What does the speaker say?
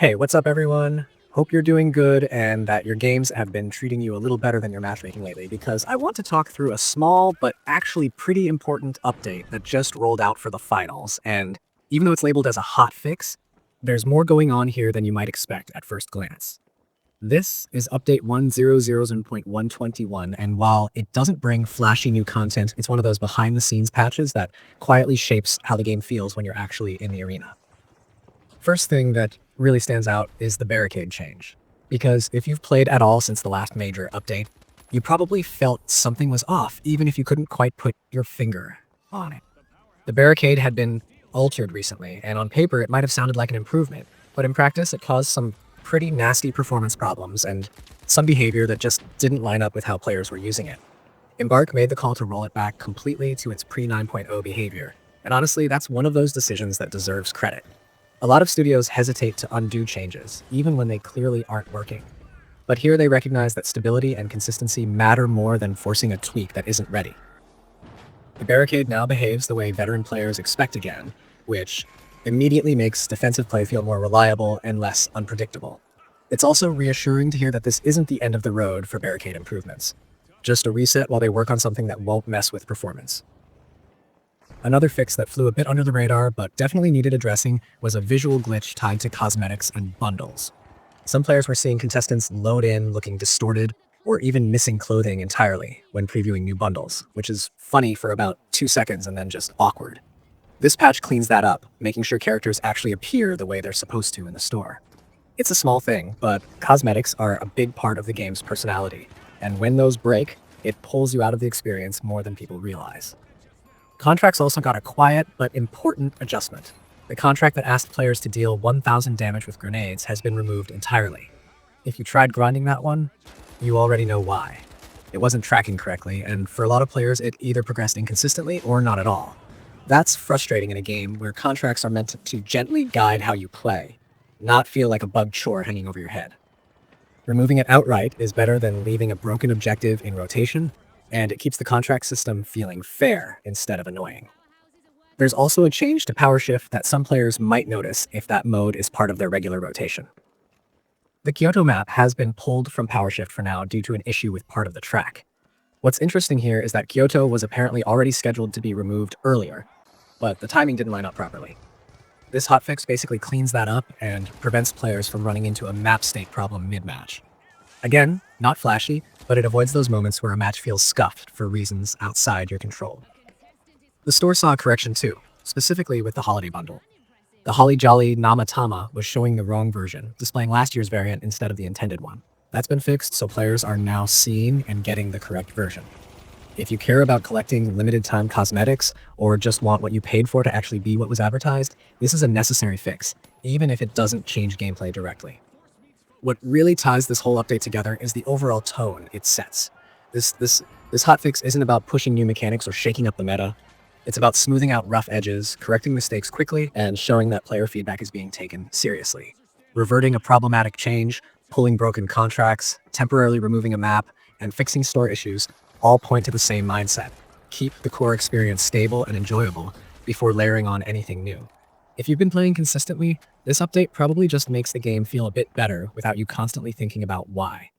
Hey, what's up, everyone? Hope you're doing good and that your games have been treating you a little better than your matchmaking lately, because I want to talk through a small but actually pretty important update that just rolled out for the finals. And even though it's labeled as a hot fix, there's more going on here than you might expect at first glance. This is update 1.0.121, and while it doesn't bring flashy new content, it's one of those behind the scenes patches that quietly shapes how the game feels when you're actually in the arena. First thing that really stands out is the barricade change. Because if you've played at all since the last major update, you probably felt something was off, even if you couldn't quite put your finger on it. The barricade had been altered recently, and on paper it might have sounded like an improvement, but in practice it caused some pretty nasty performance problems and some behavior that just didn't line up with how players were using it. Embark made the call to roll it back completely to its pre-9.0 behavior, and honestly, that's one of those decisions that deserves credit. A lot of studios hesitate to undo changes, even when they clearly aren't working. But here they recognize that stability and consistency matter more than forcing a tweak that isn't ready. The barricade now behaves the way veteran players expect again, which immediately makes defensive play feel more reliable and less unpredictable. It's also reassuring to hear that this isn't the end of the road for barricade improvements, just a reset while they work on something that won't mess with performance. Another fix that flew a bit under the radar but definitely needed addressing was a visual glitch tied to cosmetics and bundles. Some players were seeing contestants load in looking distorted or even missing clothing entirely when previewing new bundles, which is funny for about 2 seconds and then just awkward. This patch cleans that up, making sure characters actually appear the way they're supposed to in the store. It's a small thing, but cosmetics are a big part of the game's personality, and when those break, it pulls you out of the experience more than people realize. Contracts also got a quiet but important adjustment. The contract that asked players to deal 1,000 damage with grenades has been removed entirely. If you tried grinding that one, you already know why. It wasn't tracking correctly, and for a lot of players it either progressed inconsistently or not at all. That's frustrating in a game where contracts are meant to gently guide how you play, not feel like a bug chore hanging over your head. Removing it outright is better than leaving a broken objective in rotation, and it keeps the contract system feeling fair instead of annoying. There's also a change to power shift that some players might notice if that mode is part of their regular rotation. The Kyoto map has been pulled from power shift for now due to an issue with part of the track. What's interesting here is that Kyoto was apparently already scheduled to be removed earlier, but the timing didn't line up properly. This hotfix basically cleans that up and prevents players from running into a map state problem mid-match. Again, not flashy, but it avoids those moments where a match feels scuffed for reasons outside your control. The store saw a correction too, specifically with the holiday bundle. The Holly Jolly Namatama was showing the wrong version, displaying last year's variant instead of the intended one. That's been fixed, so players are now seeing and getting the correct version. If you care about collecting limited time cosmetics, or just want what you paid for to actually be what was advertised, this is a necessary fix, even if it doesn't change gameplay directly. What really ties this whole update together is the overall tone it sets. This hotfix isn't about pushing new mechanics or shaking up the meta. It's about smoothing out rough edges, correcting mistakes quickly, and showing that player feedback is being taken seriously. Reverting a problematic change, pulling broken contracts, temporarily removing a map, and fixing store issues all point to the same mindset. Keep the core experience stable and enjoyable before layering on anything new. If you've been playing consistently, this update probably just makes the game feel a bit better without you constantly thinking about why.